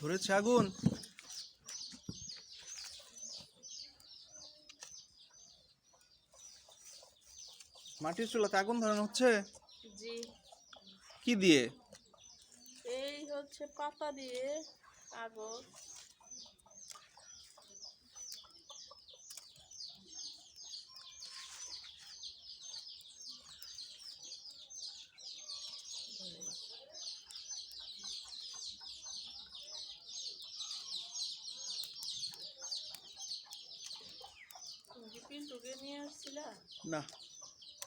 ধরেছে আগুন। মাটির চুলাতে আগুন ধরানো হচ্ছে। জি। কি দিয়ে? এই হচ্ছে পাতা দিয়ে কাগজ। তুমি কি পিন্টুকে নিয়ে আসছিলা? না,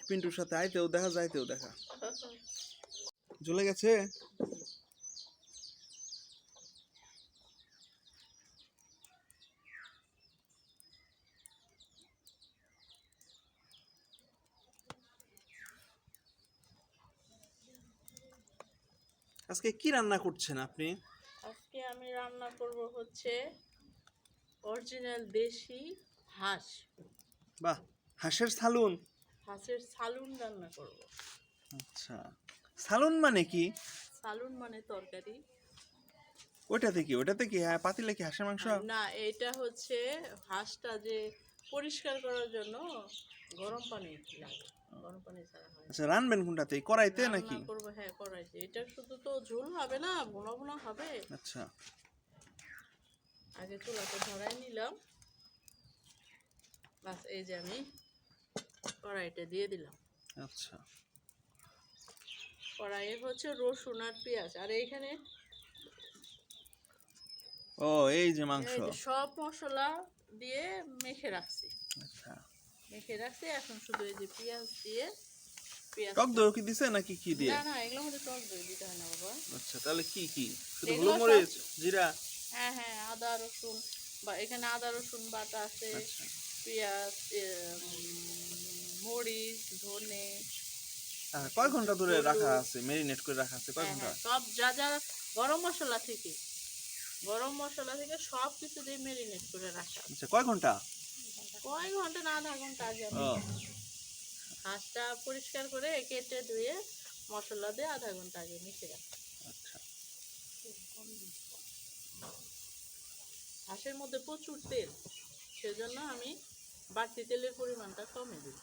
পিন্টুর সাথে আইতেও দেখা যাইতেও দেখা। জ্বলে গেছে। আজকে কি রান্না করছেন আপনি? আজকে আমি রান্না করব হচ্ছে অরিজিনাল দেশি হাঁস। বাহ, হাঁসের সালুন। হাঁসের সালুন রান্না করব। আচ্ছা, সালুন মানে কি? সালুন মানে তরকারি। ওটাতে কি হ্যাঁ, পাতিলে কি হাঁসের মাংস? না, এটা হচ্ছে হাঁসটা যে পরিষ্কার করার জন্য গরম পানি লাগে। গরম পানি ছাড়া হয় না। আচ্ছা, রানবেন কোনটাতে, কড়াইতে নাকি? রান্না করবো, হ্যাঁ কড়াইতে। এটা শুধু তো ঝোল হবে না, ভুনা ভুনা হবে। আচ্ছা আগে চুলাতে ধরাই নিলাম, বাস এই যে আমি কড়াইটা দিয়ে দিলাম। আচ্ছা, কড়াইয়ে হচ্ছে রসুন আর পেঁয়াজ, আর এইখানে ও এই যে মাংস। এই যে সব মশলা দিয়ে মেখে রাখছি। আচ্ছা, এখন শুধু এই যে পেঁয়াজ দিয়ে পেঁয়াজ। টক দই কি দিছে নাকি কি দিয়ে? না না, এগুলোর মধ্যে টক দই দিতে হয় না বাবা। আচ্ছা, তাহলে কি কি শুধু এগুলো হলুদ সব, মরিচ জিরা? হ্যাঁ হ্যাঁ, আদা রসুন, বা এখানে আদা রসুন বাটা আছে, আচ্ছা, পেঁয়াজ, মরিচ, ধনে, কয় ঘন্টা ধরে রাখা হলুদ। আছে, মেরিনেট করে রাখা আছে কয় হ্যাঁ ঘন্টা? হ্যাঁ, সব যা যা গরম মশলা থেকে সব কিছু দিয়ে মেরিনেট করে রাখা আছে। আচ্ছা, কয় ঘন্টা? কয় ঘন্টা না, আধা ঘন্টা আগে আমি ও হাঁসটা পরিষ্কার করে কেটে ধুয়ে মশলা দিয়ে আধা ঘন্টা আগে মিশে রাখা। আচ্ছা, হাঁসের মধ্যে প্রচুর তেল, সেজন্য আমি বাড়তি তেলের পরিমাণটা কমে দিই।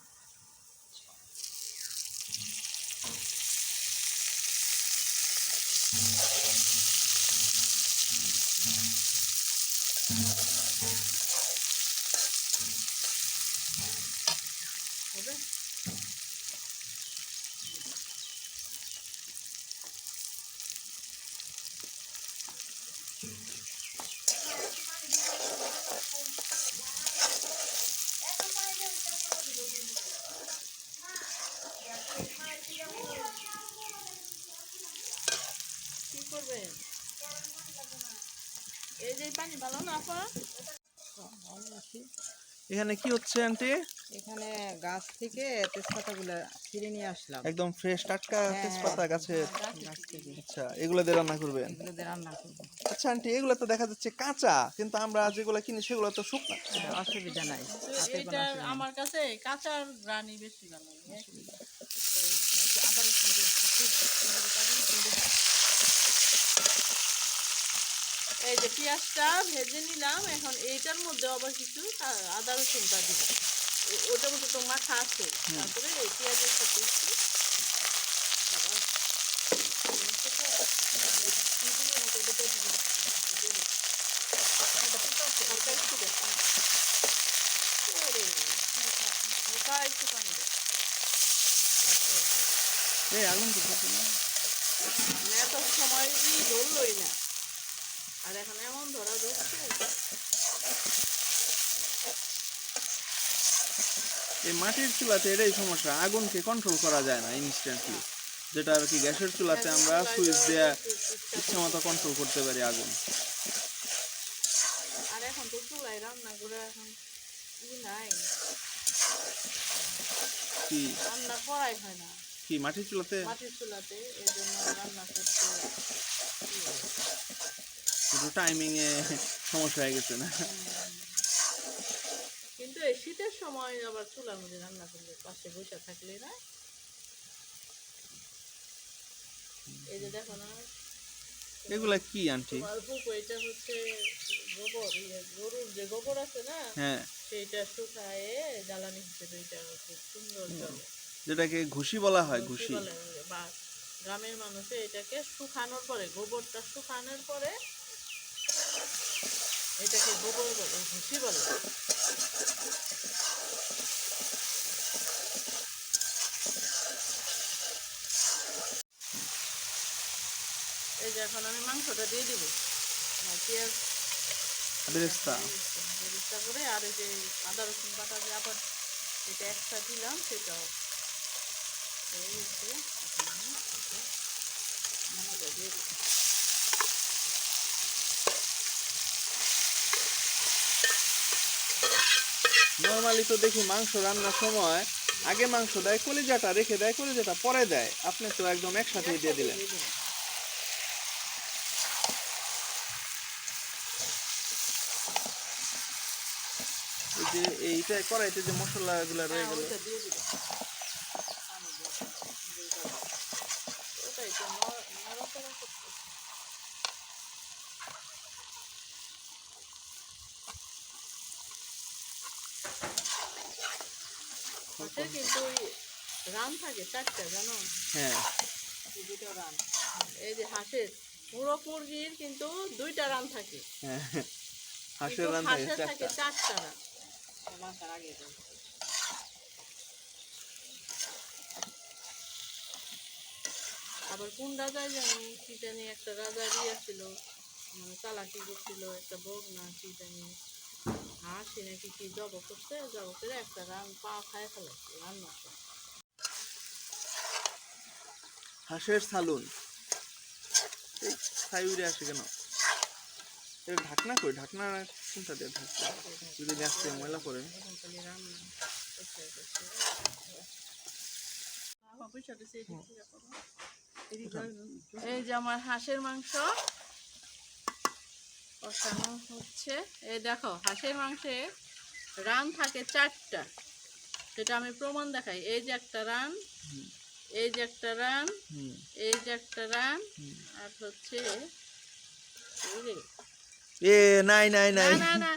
হবে। কি করবেন? এই যে পানি ভালো না আপা? এখানে কি হচ্ছে আন্টি? এখানে গাছ থেকে তেজপাতাগুলো ছিঁড়ে নিয়ে আসলাম। একদম ফ্রেশ টাটকা তেজপাতা গাছের। গাছ থেকে আচ্ছা, এগুলো দিয়ে রান্না করবেন? এগুলো দিয়ে রান্না করবো। আচ্ছা আন্টি, এগুলো তো দেখা যাচ্ছে কাঁচা, কিন্তু আমরা যেগুলো কিনি সেগুলো তো শুকনা। অসুবিধা নাই, কিন্তু তাতে কোনো এইটা অসুবিধা নেই। আমার কাছে কাঁচার গ্রানি বেশি ভালো লাগে। আদা রসুন দিয়ে এই যে পেঁয়াজটা ভেজে নিলাম, এখন এইটার মধ্যে আবার কিছু আদা রসুনটা দিব। ওটার মধ্যে তো মাখা আছে, তারপরে এই পেঁয়াজের সাথে একটু একটু পানি দেব। এই আগুন তো জ্বলছে না। এত সময় ধরলই না, আর এখন এমন ধরা ধরছে। এই মাটির চুলাতে এটাই সমস্যা, আগুনকে কন্ট্রোল করা যায় না ইনস্ট্যান্টলি। যেটা আর কি গ্যাসের চুলাতে আমরা সুইচ দেয়া ইচ্ছা মতো কন্ট্রোল করতে পারি আগুন। আর এখন তো চুলাই রান্না করে এখন নাই, কি রান্না করাই হয় না কি মাটির চুলাতে? মাটির চুলাতে, এই জন্য রান্না করতে শুধু টাইমিং এ সমস্যা হয়ে গেছে না? কিন্তু এই শীতের সময় আবার চুলার মধ্যে রান্না করলে পাশে বসে থাকলে না, এই যে দেখো না এগুলা কি আন্টি? তোমার ফুপু এটা হচ্ছে গোবর, গরুর যে গোবর আছে না, হ্যাঁ, সেইটা শুকায়ে জ্বালানি হিসেবে এটা খুব সুন্দর চলে। যেটাকে ঘুষি বলা হয়, ঘুষি ঘুষি। বলে, বা গ্রামের মানুষে এটাকে শুকানোর পরে, গোবরটা শুকানোর পরে এটাকে গোবর বলে, ঘুষি বলে। এই যে এখন আমি মাংসটা দিয়ে দিব, পেঁয়াজ বেরেস্তা। বেরেস্তা করে, আর এই যে আদা রসুন বাটা যে আবার এটা একটা দিলাম, সেটাও হয়ে গেছে। এখন আমি এটা মাংসটা দিয়ে দিব। নরমালি তো দেখি মাংস রান্নার সময় আগে মাংস দেয়, কলিজাটা রেখে দেয়, কলিজাটা পরে দেয়। আপনি তো একদম একসাথেই দিয়ে দিলেন। দিয়ে দিলাম। এই যে এইটা কড়াইতে যে মশলাগুলো রয়ে গেল, ওইটা দিয়ে দিলাম। ওটাই তো নাড়াচাড়া করতে। হাঁসের কিন্তু ওই রান থাকে 4টা, জানো? হ্যাঁ, এই 2টা রান। এই যে হাঁসের, মোরগ মুরগির কিন্তু 2টা রান থাকে, হ্যাঁ, হাঁসের কিন্তু রান থাকে হাঁসের থাকে 4টা। 4টা রান। মাথার আগে আবার কোন রাজায় জানি কি জানি একটা রাজা ছিল, মানে চালাকি করছিল, একটা বউ না কি জানি হাসি নাকি কি জব করছে, জব করে একটা রান পা খায় ফেলাচ্ছে রান্নার সময়। হাঁসের সালুন এই ছাই উড়ে আসে কেন? এর ঢাকনা কই? ঢাকনা কোনটা দিয়ে ঢাকনা? যদি গ্যাস থেকে ময়লা পড়ে। এখন খালি রান্না করছে করছে। এই যে আমার হাঁসের মাংস কষানো হচ্ছে। এই দেখো, হাঁসের মাংসে রান থাকে 4টা, সেটা আমি প্রমাণ দেখাই। এই যে একটা রান, এই যে একটা রান, হুম, এই যে একটা রান, আর হচ্ছে এই যে, এ নাই নাই না নাই, না না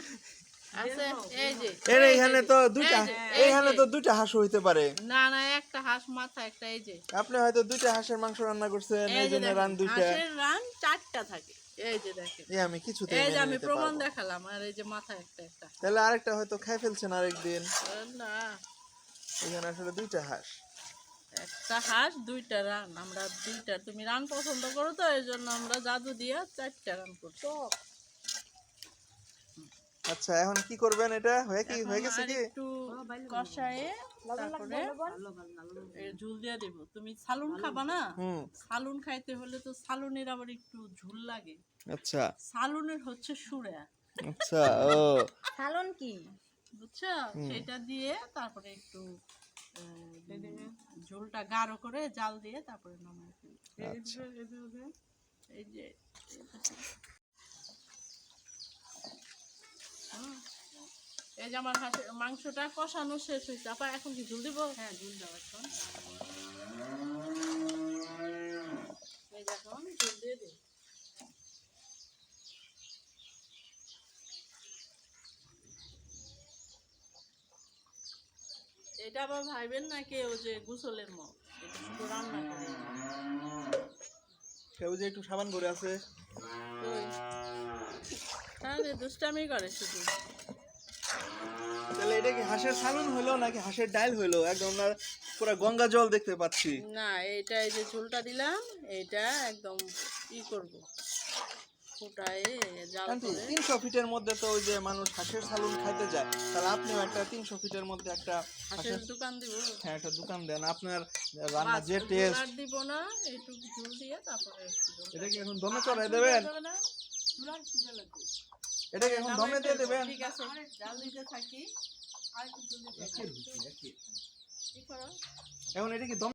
আছে, এই যে এর এখানে তো দুইটা, এই যে, এই এইখানে যে। তো দুইটা হাঁস হইতে পারে। না না, একটা হাঁস মাথা, একটা এই যে, আপনি হয়তো দুইটা হাঁসের মাংস রান্না করছেন, এই এই যে জন্য দেখেন, রান দুইটা। হাঁসের রান 4টা থাকে। এই যে দেখেন, এই আমি কিছুতেই এই যে মেনে আমি নিতে প্রমাণ পারবো না। দেখালাম, আর এই যে মাথা একটা একটা। তাহলে আরেকটা হয়তো খাই ফেলছেন আরেকদিন। না, এখানে আসলে দুইটা হাঁস। একটা হাঁস 2টা রান, আমরা 2টা, তুমি রান পছন্দ করো তো এই জন্য আমরা জাদু দিয়ে 4টা রান করছি। আচ্ছা, এখন কি করবেন? এটা হয়ে কি এখন হয়ে গেছে আর কি? একটু কষায়ে তারপরে ঝুল দিয়ে দেব। তুমি সালুন খাবা না? হুম, সালুন খাইতে হলে তো সালুনের আবার একটু ঝুল লাগে। আচ্ছা সালুনের হচ্ছে সুরা, আচ্ছা। ও সালন কি? বুঝছো? সেটা দিয়ে তারপরে একটু ঝোলটা গাঢ় করে জাল দিয়ে তারপরে নামাই ফেলি। আচ্ছা, এই যে এই যে আমার হাঁসের মাংসটা কষানো শেষ হয়েছে। আপা এখন কি ঝুল দিব? হ্যাঁ, ঝুল দাও এখন। এই যে এখন ঝুল দিয়ে দিই। এটা আবার ভাইবেন না কেউ যে গোসলের মগ, এটা শুধু রান্না করে। কেউ যে একটু সাবান করে আছে। তাহলে দুষ্টামি করে শুধু। তাহলে এটা কি হাঁসের সালুন হইলো নাকি হাঁসের ডাল হইলো? একদম না পুরো গঙ্গা জল দেখতে পাচ্ছি। না, এইটা এই যে ঝোলটা দিলাম, এইটা একদম ই করব, ফুটায়ে জাল আন্টি, করে। 300 ফিটের মধ্যে তো ওই যে মানুষ হাঁসের সালুন খাইতে যায়, তাহলে আপনিও একটা 300 ফিটের মধ্যে একটা হাঁসের দোকান দিব। হ্যাঁ একটা দোকান দেন। আপনার রান্না বাস, যে ঝোল টেস্ট, আর দিব না, এইটুকু ঝোল দিয়ে তারপরে একটু ঝোলটা এটা কি দিব। এখন দমে আর চড়াই ঝোল দেবেন? দেওয়া যাবে না? ঝোল আর একটু দেওয়া লাগবে। এটা কি এখন নামাই দমে দিয়ে ফেলবো। দেবেন? ঠিক আছে, জাল দিতে থাকি। আর একটু ঝোল দিতে থাকি। কি করো? এখন এটা কি দম